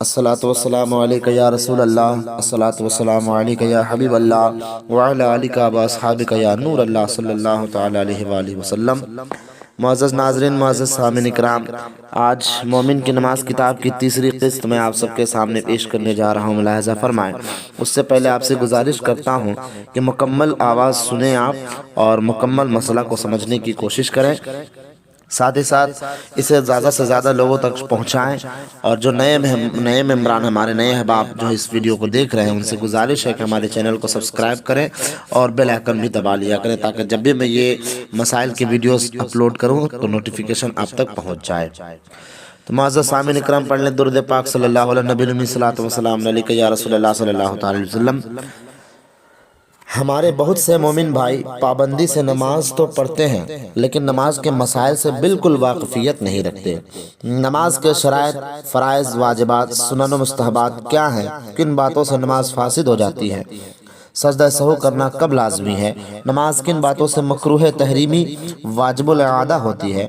الصلاۃ والسلام علیک یا رسول اللہ، الصلاۃ والسلام علیک یا حبیب اللہ وعلی آلک و اصحابک یا نور اللہ صلی اللہ تعالی علیہ وآلہ وسلم۔ معزز ناظرین، معزز سامعین اکرام، آج مومن کی نماز کتاب کی تیسری قسط میں آپ سب کے سامنے پیش کرنے جا رہا ہوں، ملاحظہ فرمائیں۔ اس سے پہلے آپ سے گزارش کرتا ہوں کہ مکمل آواز سنیں آپ اور مکمل مسئلہ کو سمجھنے کی کوشش کریں، ساتھ ہی ساتھ اسے زیادہ سے زیادہ لوگوں تک پہنچائیں، اور جو نئے ممبران، ہمارے نئے احباب جو اس ویڈیو کو دیکھ رہے ہیں، ان سے گزارش ہے کہ ہمارے چینل کو سبسکرائب کریں اور بیل آئیکن بھی دبا لیا کریں، تاکہ جب بھی میں یہ مسائل کی ویڈیوز اپلوڈ کروں تو نوٹیفیکیشن آپ تک پہنچ جائے۔ تو معزز سامعین اکرام، پڑھ لیں درود پاک صلی اللہ علیہ نبی المی صلی اللہ وسلم علیک یا رسول اللہ صلی اللہ تعالی علیہ وسلم۔ ہمارے بہت سے مومن بھائی پابندی سے نماز تو پڑھتے ہیں، لیکن نماز کے مسائل سے بالکل واقفیت نہیں رکھتے۔ نماز کے شرائط، فرائض، واجبات، سنن و مستحبات کیا ہیں؟ کن باتوں سے نماز فاسد ہو جاتی ہے؟ سجدہ سہو کرنا کب لازمی ہے؟ نماز کن باتوں سے مکروہ تحریمی واجب الاعادہ ہوتی ہے؟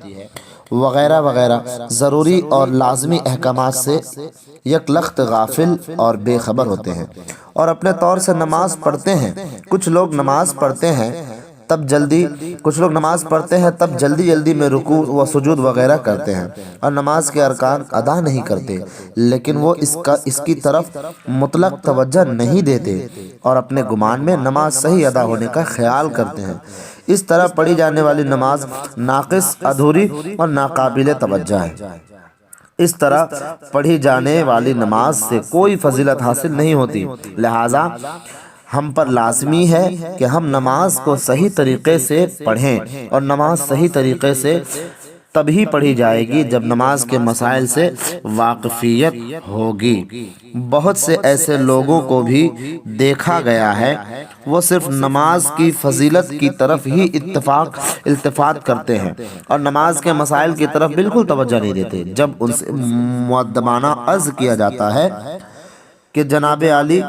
وغیرہ وغیرہ ضروری اور لازمی احکامات سے یک لخت غافل اور بے خبر ہوتے ہیں، اور اپنے طور سے نماز پڑھتے ہیں۔ کچھ لوگ نماز پڑھتے ہیں تب جلدی جلدی میں رکوع و سجود وغیرہ کرتے ہیں اور نماز کے ارکان ادا نہیں کرتے، لیکن وہ اس کی طرف مطلق توجہ نہیں دیتے اور اپنے گمان میں نماز صحیح ادا ہونے کا خیال کرتے ہیں۔ اس طرح پڑھی جانے والی نماز ناقص، ادھوری اور ناقابل توجہ ہے۔ اس طرح پڑھی جانے والی نماز سے کوئی فضیلت حاصل نہیں ہوتی، لہٰذا ہم پر لازمی ہے کہ ہم نماز کو صحیح طریقے سے پڑھیں، اور نماز صحیح طریقے سے تبھی پڑھی جائے گی جب نماز کے مسائل سے واقفیت ہوگی۔ بہت سے ایسے لوگوں کو بھی دیکھا گیا ہے، وہ صرف نماز کی فضیلت کی طرف ہی التفات کرتے ہیں اور نماز کے مسائل کی طرف بالکل توجہ نہیں دیتے۔ جب ان سے مؤدبانہ عرض کیا جاتا ہے کہ جناب عالی،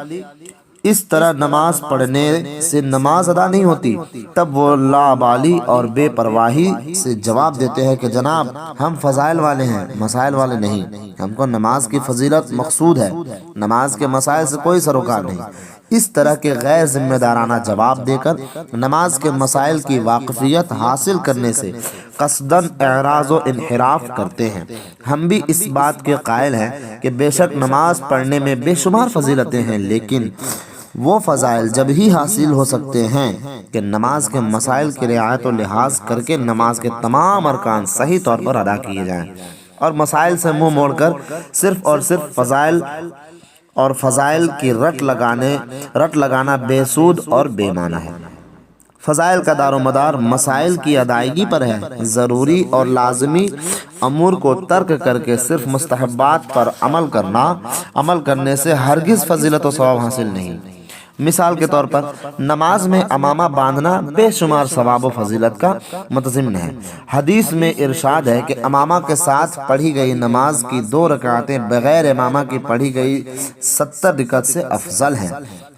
اس طرح نماز پڑھنے سے نماز ادا نہیں ہوتی، تب وہ لابالی اور بے پرواہی سے جواب دیتے ہیں کہ جناب، ہم فضائل والے ہیں، مسائل والے نہیں، ہم کو نماز کی فضیلت مقصود ہے، نماز کے مسائل سے کوئی سروکار نہیں۔ اس طرح کے غیر ذمہ دارانہ جواب دے کر نماز کے مسائل کی واقفیت حاصل کرنے سے قصداً اعراض و انحراف کرتے ہیں۔ ہم بھی اس بات کے قائل ہیں کہ بے شک نماز پڑھنے میں بے شمار فضیلتیں ہیں، لیکن وہ فضائل جب ہی حاصل ہو سکتے ہیں کہ نماز کے مسائل کی رعایت و لحاظ کر کے نماز کے تمام ارکان صحیح طور پر ادا کیے جائیں، اور مسائل سے منہ موڑ کر صرف اور صرف فضائل کی رٹ لگانا بے سود اور بے معنی ہے۔ فضائل کا دار و مدار مسائل کی ادائیگی پر ہے۔ ضروری اور لازمی امور کو ترک کر کے صرف مستحبات پر عمل کرنے سے ہرگز فضیلت و ثواب حاصل نہیں۔ مثال کے طور پر نماز میں امامہ باندھنا بے شمار ثواب و فضیلت کا متضمن ہے۔ حدیث میں ارشاد ہے کہ امامہ کے ساتھ پڑھی گئی نماز کی 2 رکعتیں بغیر امامہ کی پڑھی گئی 70 رکعت سے افضل ہیں۔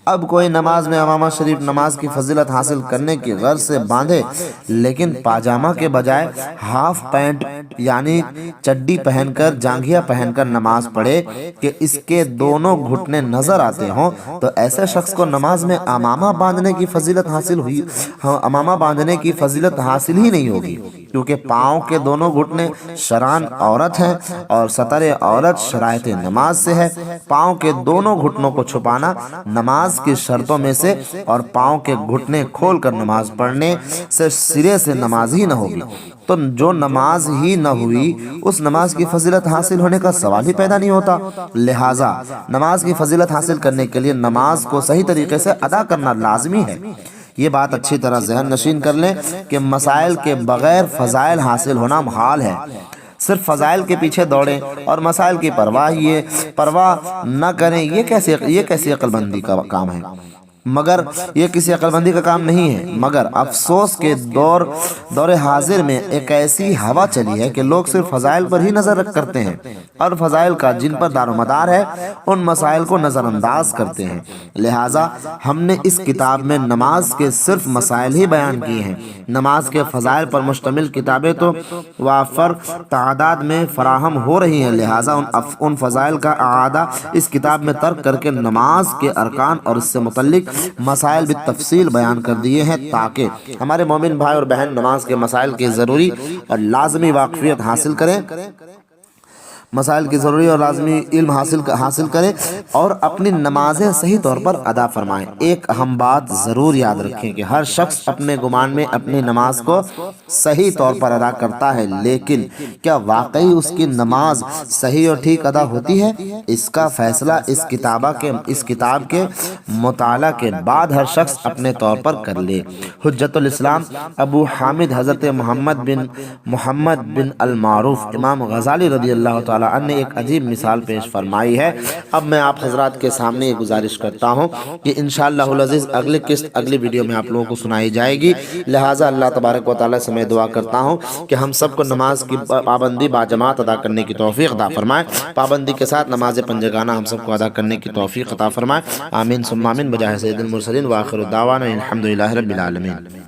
اب کوئی نماز میں امامہ شریف نماز کی فضیلت حاصل کرنے کی غرض سے باندھے، لیکن پاجامہ کے بجائے ہاف پینٹ یعنی چڈی پہن کر، جانگھیا پہن کر نماز پڑھے کہ اس کے دونوں گھٹنے نظر آتے ہوں، تو ایسے شخص کو نماز میں امامہ باندھنے کی فضیلت حاصل ہی نہیں ہوگی، کیونکہ پاؤں کے دونوں گھٹنے شران عورت ہیں اور ستر عورت شرائط نماز سے ہے۔ پاؤں کے دونوں گھٹنوں کو چھپانا نماز کی شرطوں میں سے، اور پاؤں کے گھٹنے کھول کر نماز پڑھنے سے سرے سے نماز ہی نہ ہوگی۔ تو جو نماز ہی نہ ہوئی، اس نماز کی فضیلت حاصل ہونے کا سوال ہی پیدا نہیں ہوتا۔ لہٰذا نماز کی فضیلت حاصل کرنے کے لیے نماز کو صحیح طریقے سے ادا کرنا لازمی ہے۔ یہ بات اچھی طرح ذہن نشین کر لیں کہ مسائل کے بغیر فضائل حاصل ہونا محال ہے۔ صرف فضائل کے پیچھے دوڑیں اور مسائل کی پرواہ نہ کریں، یہ کیسی عقل مندی کا کام ہے؟ مگر یہ کسی عقل مندی کا کام نہیں ہے، مگر افسوس کے دور حاضر میں ایک ایسی ہوا چلی ہے کہ لوگ صرف فضائل پر ہی نظر کرتے ہیں، اور فضائل کا جن پر دار و مدار ہے ان مسائل کو نظر انداز کرتے ہیں۔ لہٰذا ہم نے اس کتاب میں نماز کے صرف مسائل ہی بیان کیے ہیں۔ نماز کے فضائل پر مشتمل کتابیں تو وافر تعداد میں فراہم ہو رہی ہیں، لہٰذا ان فضائل کا اعادہ اس کتاب میں ترک کر کے نماز کے ارکان اور اس سے متعلق مسائل بالتفصیل بیان کر دیے ہیں، تاکہ ہمارے مومن بھائی اور بہن نماز کے مسائل کی ضروری اور لازمی واقفیت حاصل کریں، مسائل کی ضروری اور لازمی علم حاصل کریں اور اپنی نمازیں صحیح طور پر ادا فرمائیں۔ ایک اہم بات ضرور یاد رکھیں کہ ہر شخص اپنے گمان میں اپنی نماز کو صحیح طور پر ادا کرتا ہے، لیکن کیا واقعی اس کی نماز صحیح اور ٹھیک ادا ہوتی ہے؟ اس کا فیصلہ اس کتاب کے مطالعہ کے بعد ہر شخص اپنے طور پر کر لے۔ حجت الاسلام ابو حامد حضرت محمد بن المعروف امام غزالی رضی اللہ تعالیٰ عنہ نے ایک عجیب مثال پیش فرمائی ہے۔ اب میں آپ حضرات کے سامنے یہ گزارش کرتا ہوں کہ انشاءاللہ العزیز اگلی قسط اگلی ویڈیو میں آپ لوگوں کو سنائی جائے گی، لہٰذا اللہ تبارک و تعالیٰ سے میں دعا کرتا ہوں کہ ہم سب کو نماز کی پابندی باجماعت ادا کرنے کی توفیق عطا فرمائے، پابندی کے ساتھ نماز پنجگانہ ہم سب کو ادا کرنے کی توفیق عطا فرمائے، آمین ثم آمین، بجاہ سید المرسلین، وآخر دعوانا الحمدللہ رب العالمین۔